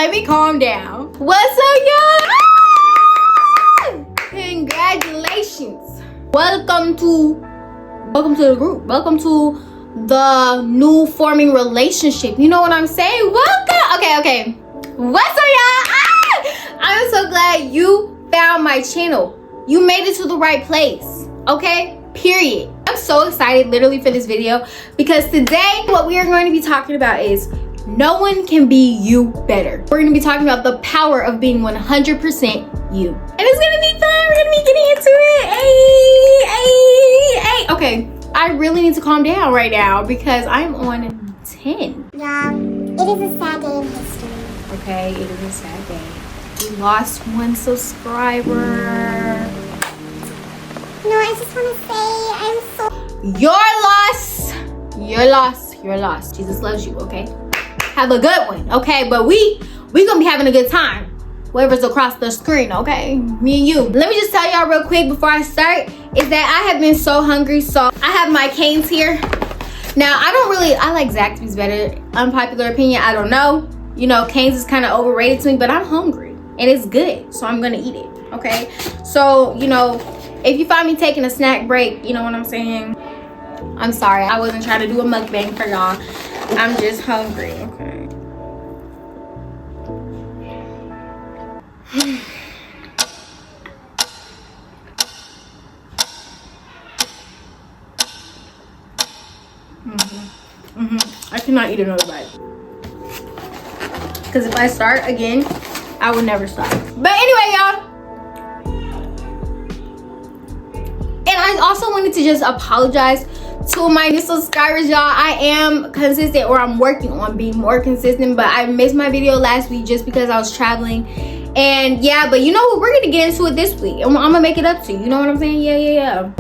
let me calm down. What's up, y'all? Congratulations. Welcome to the group. Welcome to the new forming relationship. You know what I'm saying? Welcome. Okay. What's up, y'all? I'm so glad you found my channel. You made it to the right place. Okay? Period. I'm so excited literally for this video because today what we are going to be talking about is no one can be you better. We're going to be talking about the power of being 100% you. And it's going to be fun. We're going to be getting into it. Okay, I really need to calm down right now because I'm on 10. Yeah, it is a sad day in history. Okay, it is a sad day. We lost one subscriber. No, I just want to say I'm so... You're lost. Jesus loves you, okay? Have a good one, okay? But we gonna be having a good time. Whoever's across the screen, okay? Me and you. Let me just tell y'all real quick before I start, is that I have been so hungry. So I have my canes here. Now, I like Zaxby's better. Unpopular opinion, I don't know. You know, canes is kind of overrated to me, but I'm hungry. And it's good, so I'm gonna eat it, okay? So, you know, if you find me taking a snack break, you know what I'm saying? I'm sorry, I wasn't trying to do a mukbang for y'all. I'm just hungry, okay? I cannot eat another bite. Because if I start again, I would never stop. But anyway, y'all. And I also wanted to just apologize to my new subscribers, y'all. I am consistent, or I'm working on being more consistent, but I missed my video last week just because I was traveling. And yeah, but you know what? We're gonna get into it this week. I'm gonna make it up to you. You know what I'm saying? Yeah.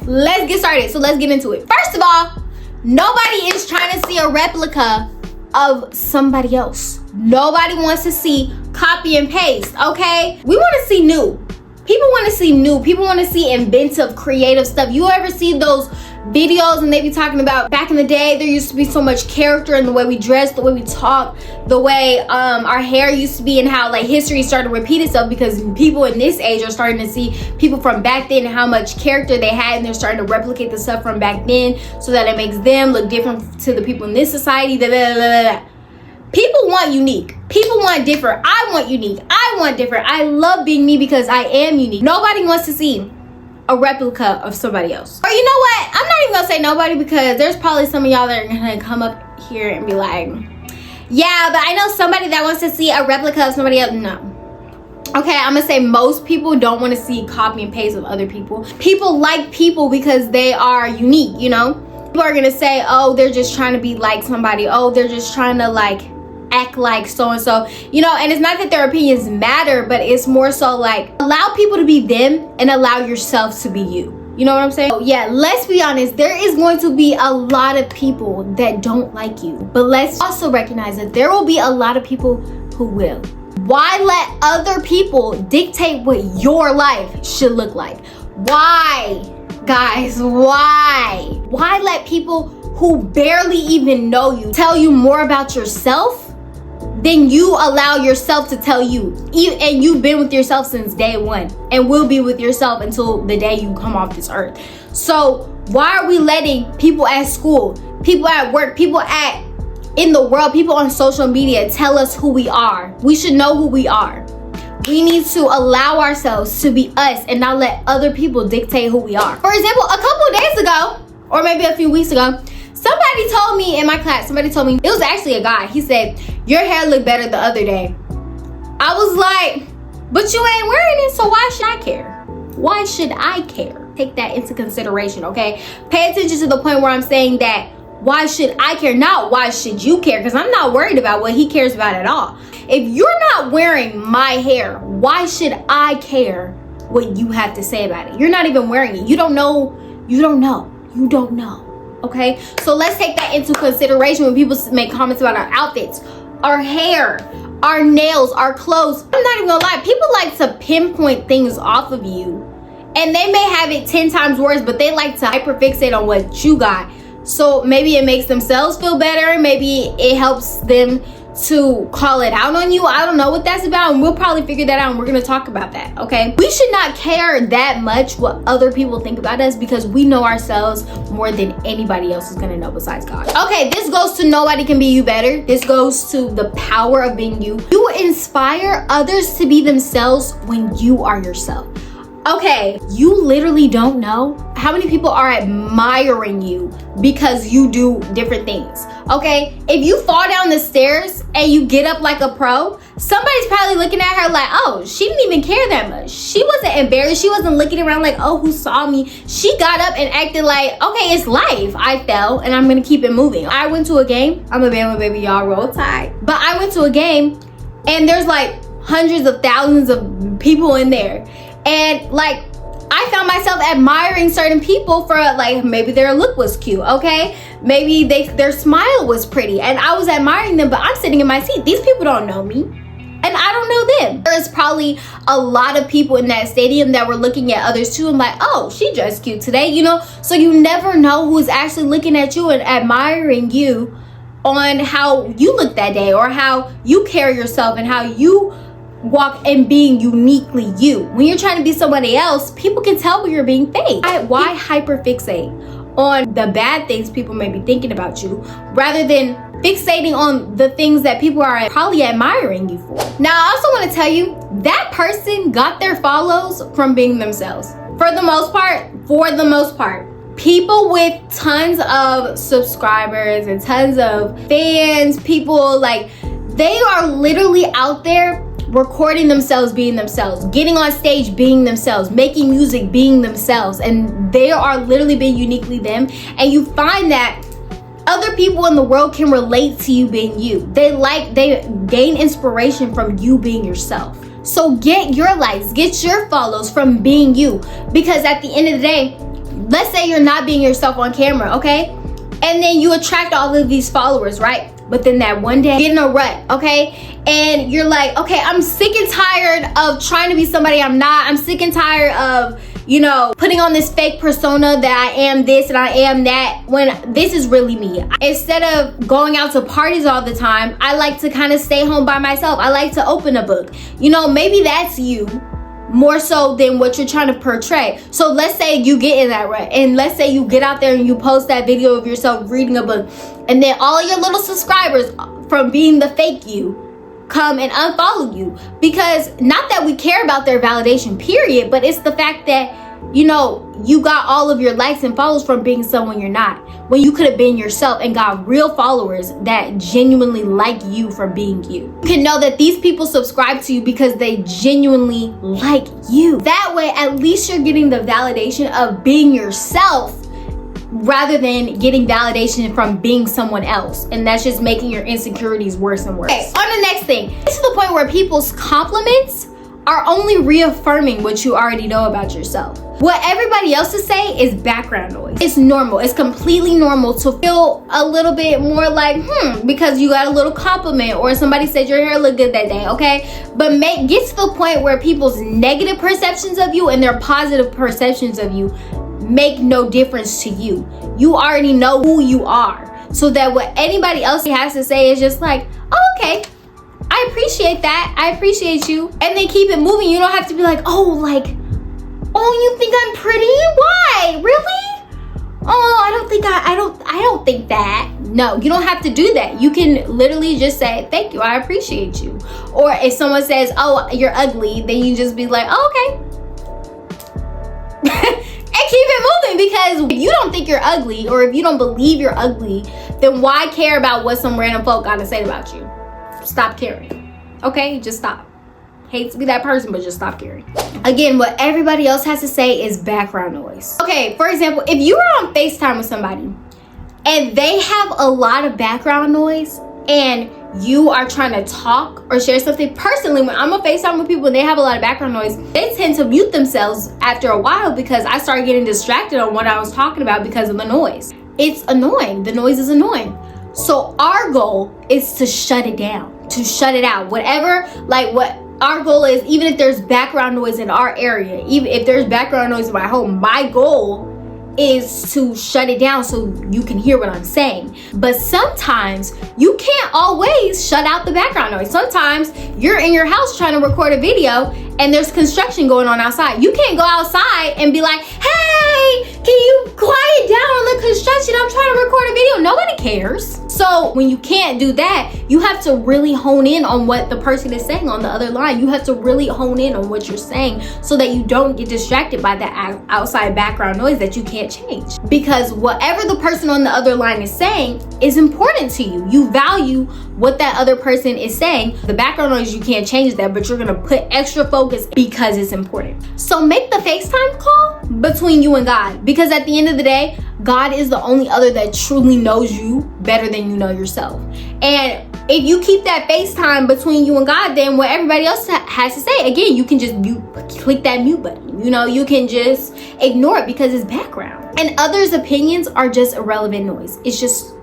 Let's get started. So let's get into it. First of all, nobody is trying to see a replica of somebody else. Nobody wants to see copy and paste, okay? We want to see new. People want to see new. People want to see inventive, creative stuff. You ever see those videos and they be talking about back in the day, there used to be so much character in the way we dress, the way we talk, the way our hair used to be, and how like history started to repeat itself because people in this age are starting to see people from back then and how much character they had, and they're starting to replicate the stuff from back then so that it makes them look different to the people in this society. People want unique. People want different. I want unique. I want different. I love being me because I am unique. Nobody wants to see a replica of somebody else. Or you know what? I'm not even gonna say nobody because there's probably some of y'all that are gonna come up here and be like, yeah, but I know somebody that wants to see a replica of somebody else. No. Okay, I'm gonna say most people don't want to see copy and paste of other people. People like people because they are unique, you know? People are gonna say, oh, they're just trying to be like somebody. Oh, they're just trying to like act like so-and-so, you know. And it's not that their opinions matter, but it's more so like allow people to be them and allow yourself to be you. You know what I'm saying? So yeah, let's be honest, there is going to be a lot of people that don't like you, but let's also recognize that there will be a lot of people who will. Why let other people dictate what your life should look like? Why, guys? Why let people who barely even know you tell you more about yourself then you allow yourself to tell you? And you've been with yourself since day one and will be with yourself until the day you come off this earth. So why are we letting people at school, people at work, people in the world, people on social media tell us who we are? We should know who we are. We need to allow ourselves to be us and not let other people dictate who we are. For example, a couple of days ago, or maybe a few weeks ago, somebody told me in my class, it was actually a guy. He said, your hair looked better the other day. I was like, but you ain't wearing it, so why should I care? Why should I care? Take that into consideration, okay? Pay attention to the point where I'm saying that why should I care? Not why should you care? Because I'm not worried about what he cares about at all. If you're not wearing my hair, why should I care what you have to say about it? You're not even wearing it. You don't know. Okay, so let's take that into consideration when people make comments about our outfits, our hair, our nails, our clothes. I'm not even gonna lie, people like to pinpoint things off of you, and they may have it 10 times worse, but they like to hyperfixate on what you got. So maybe it makes themselves feel better, maybe it helps them to call it out on you. I don't know what that's about, and we'll probably figure that out, and we're gonna talk about that. Okay, we should not care that much what other people think about us, because we know ourselves more than anybody else is gonna know besides God. Okay, this goes to nobody can be you better. This goes to the power of being you. You inspire others to be themselves when you are yourself. Okay, you literally don't know how many people are admiring you because you do different things. Okay, if you fall down the stairs and you get up like a pro, somebody's probably looking at her like, oh, she didn't even care that much. She wasn't embarrassed. She wasn't looking around like, oh, who saw me? She got up and acted like, okay, it's life. I fell and I'm gonna keep it moving. I went to a game. I'm a Bama baby, y'all, roll tide. But I went to a game and there's like hundreds of thousands of people in there. And like, I found myself admiring certain people for like, maybe their look was cute, okay? Maybe their smile was pretty, and I was admiring them, but I'm sitting in my seat. These people don't know me, and I don't know them. There's probably a lot of people in that stadium that were looking at others too and like, oh, she dressed cute today, you know? So you never know who's actually looking at you and admiring you on how you look that day, or how you carry yourself, and how you walk and being uniquely you. When you're trying to be somebody else, people can tell when you're being fake. Why hyperfixate on the bad things people may be thinking about you, rather than fixating on the things that people are probably admiring you for? Now, I also want to tell you, that person got their follows from being themselves. For the most part. People with tons of subscribers and tons of fans, people like, they are literally out there recording themselves being themselves, getting on stage being themselves, making music being themselves, and they are literally being uniquely them. And you find that other people in the world can relate to you being you. They gain inspiration from you being yourself. So get your likes, get your follows from being you, because at the end of the day, let's say you're not being yourself on camera, okay? And then you attract all of these followers, right? But then that one day, get in a rut, okay? And you're like, okay, I'm sick and tired of trying to be somebody I'm not. I'm sick and tired of, you know, putting on this fake persona that I am this and I am that, when this is really me. Instead of going out to parties all the time, I like to kind of stay home by myself. I like to open a book. You know, maybe that's you more so than what you're trying to portray. So let's say you get in that rut, and let's say you get out there and you post that video of yourself reading a book, and then all your little subscribers from being the fake you come and unfollow you, because not that we care about their validation period, but it's the fact that, you know, you got all of your likes and follows from being someone you're not, when you could have been yourself and got real followers that genuinely like you for being you. You can know that these people subscribe to you because they genuinely like you. That way, at least you're getting the validation of being yourself, rather than getting validation from being someone else, and that's just making your insecurities worse and worse. Okay, on the next thing, it's to the point where people's compliments are only reaffirming what you already know about yourself. What everybody else is saying is background noise. It's normal. It's completely normal to feel a little bit more like, because you got a little compliment, or somebody said your hair looked good that day, okay? But get to the point where people's negative perceptions of you and their positive perceptions of you make no difference to you. You already know who you are, so that what anybody else has to say is just like, oh, okay, I appreciate that, I appreciate you, and then keep it moving. You don't have to be like, oh, you think I'm pretty? Why? Really? Oh, I don't think that. No, you don't have to do that. You can literally just say, thank you, I appreciate you. Or if someone says, oh, you're ugly, then you just be like, oh, okay. And keep it moving, because if you don't think you're ugly, or if you don't believe you're ugly, then why care about what some random folk gotta say about you? Stop caring. Okay, just stop. Hate to be that person, but just stop caring. Again, what everybody else has to say is background noise. Okay, for example, if you are on FaceTime with somebody and they have a lot of background noise, and you are trying to talk or share something, personally, when I'm on FaceTime with people and they have a lot of background noise, they tend to mute themselves after a while, because I started getting distracted on what I was talking about because of the noise. It's annoying. The noise is annoying. So our goal is to shut it down. to shut it out. Whatever, like what our goal is, even if there's background noise in our area, even if there's background noise in my home, my goal is to shut it down so you can hear what I'm saying. But sometimes you can't always shut out the background noise. Sometimes you're in your house trying to record a video and there's construction going on outside. You can't go outside and be like, hey, can you quiet down on the construction? I'm trying to record a video. Nobody cares. So when you can't do that, you have to really hone in on what the person is saying on the other line. You have to really hone in on what you're saying so that you don't get distracted by that outside background noise that you can't change. Because whatever the person on the other line is saying is important to you. You value what that other person is saying. The background noise, you can't change that, but you're gonna put extra focus because it's important. So make the FaceTime call between you and God, because at the end of the day, God is the only other that truly knows you better than you know yourself. And if you keep that FaceTime between you and God, then what everybody else has to say, again, you can just click that mute button. You know, you can just ignore it because it's background. And others' opinions are just irrelevant noise. It's just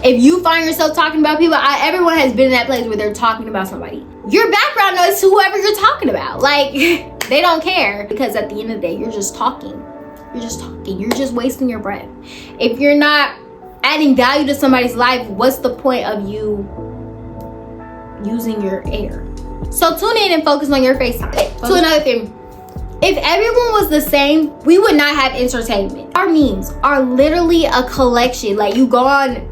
if you find yourself talking about people, everyone has been in that place where they're talking about somebody. Your background noise to whoever you're talking about. Like, they don't care, because at the end of the day, you're just talking. You're just talking. You're just wasting your breath. If you're not adding value to somebody's life, what's the point of you using your air? So tune in and focus on your FaceTime. To another thing. If everyone was the same, we would not have entertainment. Our memes are literally a collection. Like, you go on,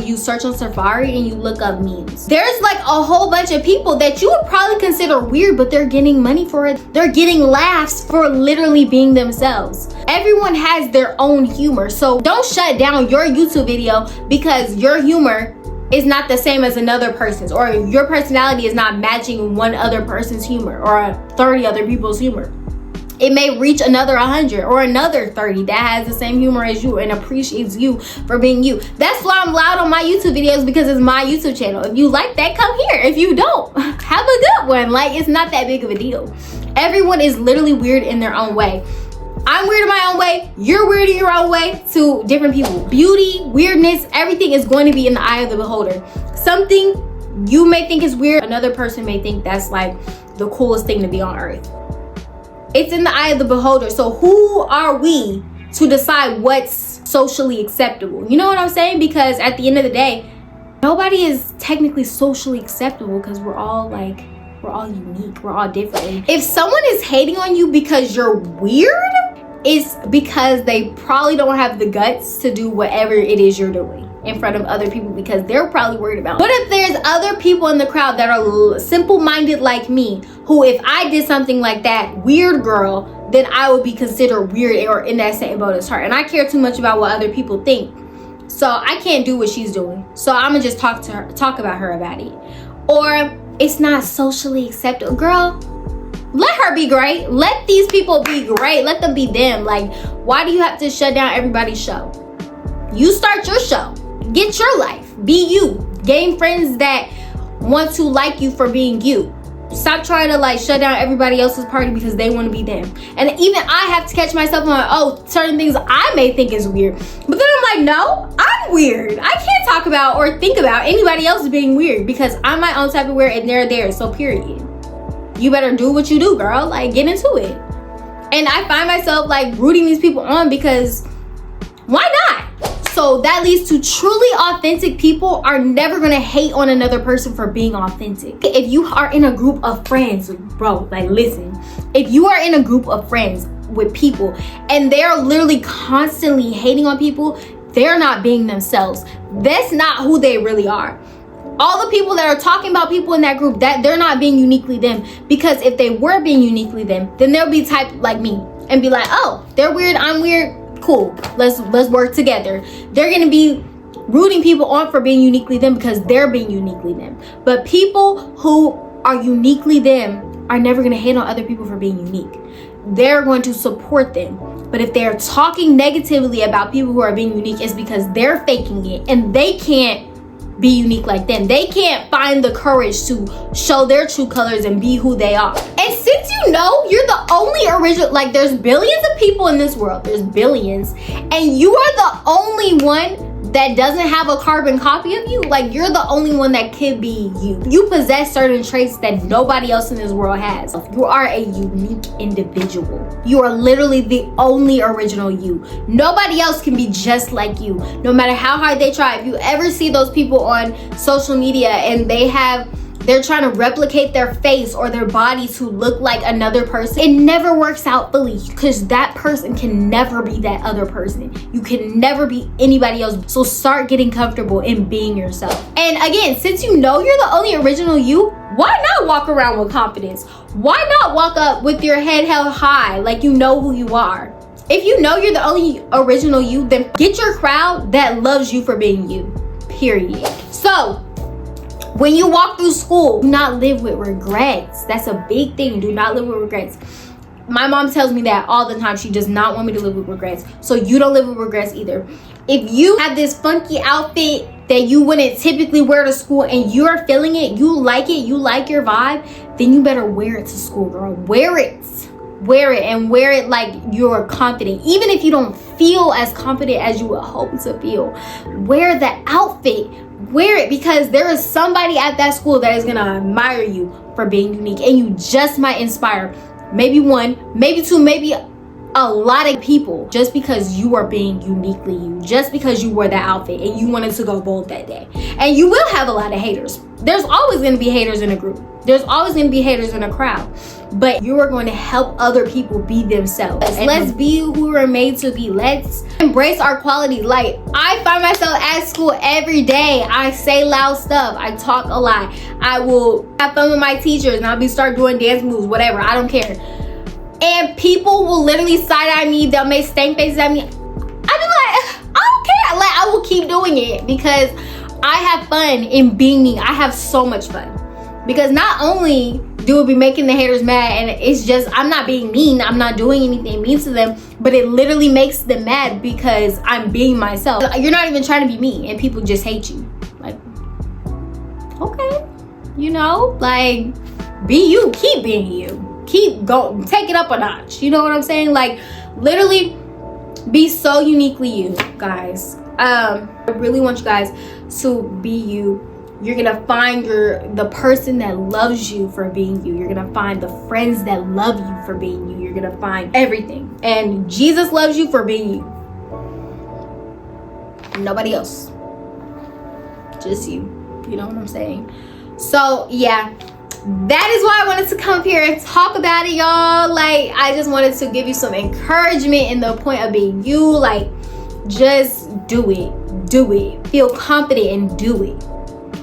you search on Safari and you look up memes. There's like a whole bunch of people that you would probably consider weird, but they're getting money for it. They're getting laughs for literally being themselves. Everyone has their own humor. So don't shut down your YouTube video because your humor is not the same as another person's, or your personality is not matching one other person's humor or 30 other people's humor. It may reach another 100 or another 30 that has the same humor as you and appreciates you for being you. That's why I'm loud on my YouTube videos, because it's my YouTube channel. If you like that, come here. If you don't, have a good one. Like, it's not that big of a deal. Everyone is literally weird in their own way. I'm weird in my own way. You're weird in your own way to different people. Beauty, weirdness, everything is going to be in the eye of the beholder. Something you may think is weird, another person may think that's like the coolest thing to be on earth. It's in the eye of the beholder. So who are we to decide what's socially acceptable? You know what I'm saying? Because at the end of the day, nobody is technically socially acceptable, because we're all unique. We're all different. If someone is hating on you because you're weird, it's because they probably don't have the guts to do whatever it is you're doing in front of other people, because they're probably worried about. What if there's other people in the crowd that are simple-minded like me, who if I did something like that, weird girl, then I would be considered weird or in that same boat as her. And I care too much about what other people think. So I can't do what she's doing. So I'm gonna just talk about her about it. Or it's not socially acceptable. Girl, let her be great. Let these people be great. Let them be them. Like, why do you have to shut down everybody's show? You start your show. Get your life. Be you. Gain friends that want to like you for being you. Stop trying to like shut down everybody else's party because they want to be them. And even I have to catch myself on, certain things I may think is weird. But then I'm like, no, I'm weird. I can't talk about or think about anybody else being weird, because I'm my own type of weird and they're theirs. So period. You better do what you do, girl. Like, get into it. And I find myself like rooting these people on, because why not? So that leads to truly authentic people are never gonna hate on another person for being authentic. If you are in a group of friends, bro, like listen, if you are in a group of friends with people and they're literally constantly hating on people, they're not being themselves. That's not who they really are. All the people that are talking about people in that group, that they're not being uniquely them. Because if they were being uniquely them, then they'll be type like me and be like, oh, they're weird, I'm weird. Cool, let's work together. They're gonna be rooting people on for being uniquely them because they're being uniquely them. But people who are uniquely them are never gonna hate on other people for being unique. They're going to support them. But if they're talking negatively about people who are being unique, it's because they're faking it and they can't be unique like them. They can't find the courage to show their true colors and be who they are. And since you know you're the only original, like there's billions of people in this world, there's billions, and you are the only one that doesn't have a carbon copy of you. Like, you're the only one that could be you. You possess certain traits that nobody else in this world has. You are a unique individual. You are literally the only original you. Nobody else can be just like you, no matter how hard they try. If you ever see those people on social media and they're trying to replicate their face or their body to look like another person, it never works out fully, because that person can never be that other person. You can never be anybody else. So start getting comfortable in being yourself. And again, since you know you're the only original you, why not walk around with confidence? Why not walk up with your head held high like you know who you are? If you know you're the only original you, then get your crowd that loves you for being you, period. So when you walk through school, do not live with regrets. That's a big thing. Do not live with regrets. My mom tells me that all the time. She does not want me to live with regrets. So you don't live with regrets either. If you have this funky outfit that you wouldn't typically wear to school and you're feeling it, you like your vibe, then you better wear it to school, girl. Wear it and wear it like you're confident. Even if you don't feel as confident as you would hope to feel, wear the outfit. Wear it, because there is somebody at that school that is gonna admire you for being unique, and you just might inspire maybe one, maybe two, maybe a lot of people just because you are being uniquely you, just because you wore that outfit and you wanted to go bold that day. And you will have a lot of haters. There's always going to be haters in a group. There's always going to be haters in a crowd. But you are going to help other people be themselves. Let's be who we're made to be. Let's embrace our qualities. Like, I find myself at school every day. I say loud stuff. I talk a lot. I will have fun with my teachers and I'll start doing dance moves, whatever. I don't care. And people will literally side-eye me. They'll make stank faces at me. I'll be like, I don't care. Like, I will keep doing it because I have fun in being me. I have so much fun. Because not only do it be making the haters mad, and it's just, I'm not being mean, I'm not doing anything mean to them, but it literally makes them mad because I'm being myself. You're not even trying to be me and people just hate you. Like, okay, you know, like, be you, keep being you. Keep going, take it up a notch. You know what I'm saying? Like, literally be so uniquely you, guys. I really want you guys to be you. You're gonna find the person that loves you for being you. You're gonna find the friends that love you for being you. You're gonna find everything. And Jesus loves you for being you. Nobody else. Just you. You know what I'm saying? So yeah, that is why I wanted to come here and talk about it, y'all. Like, I just wanted to give you some encouragement in the point of being you. Like, just do it. Do it. Feel confident and do it.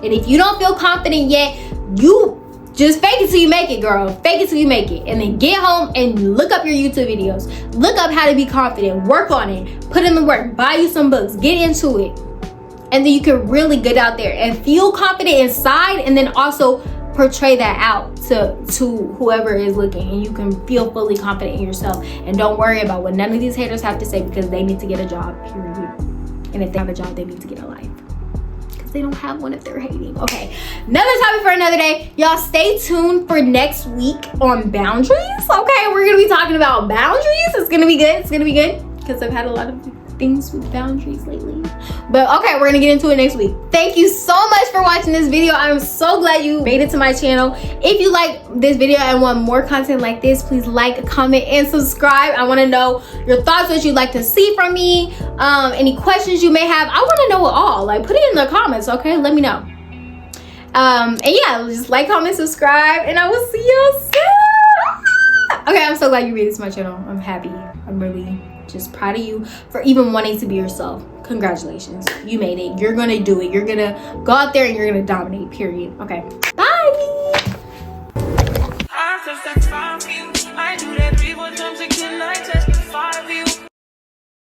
And if you don't feel confident yet, you just fake it till you make it, girl. Fake it till you make it. And then get home and look up your YouTube videos. Look up how to be confident. Work on it. Put in the work. Buy you some books. Get into it. And then you can really get out there and feel confident inside, and then also portray that out to whoever is looking, and you can feel fully confident in yourself. And don't worry about what none of these haters have to say, because they need to get a job, period. And if they have a job, they need to get a life. They don't have one if they're hating. Okay, another topic for another day. Y'all stay tuned for next week on boundaries. Okay, we're gonna be talking about boundaries. It's gonna be good. It's gonna be good because I've had a lot of things with boundaries lately. But okay, we're gonna get into it next week. Thank you so much for watching this video. I'm so glad you made it to my channel. If you like this video and want more content like this, please like, comment, and subscribe. I want to know your thoughts, what you'd like to see from me, any questions you may have. I want to know it all. Like, put it in the comments, okay? Let me know. And yeah, just like, comment, subscribe, and I will see you soon. Okay, I'm so glad you made it to my channel. I'm happy. I'm really just proud of you for even wanting to be yourself. Congratulations, you made it. You're gonna do it. You're gonna go out there and you're gonna dominate, period. Okay, bye.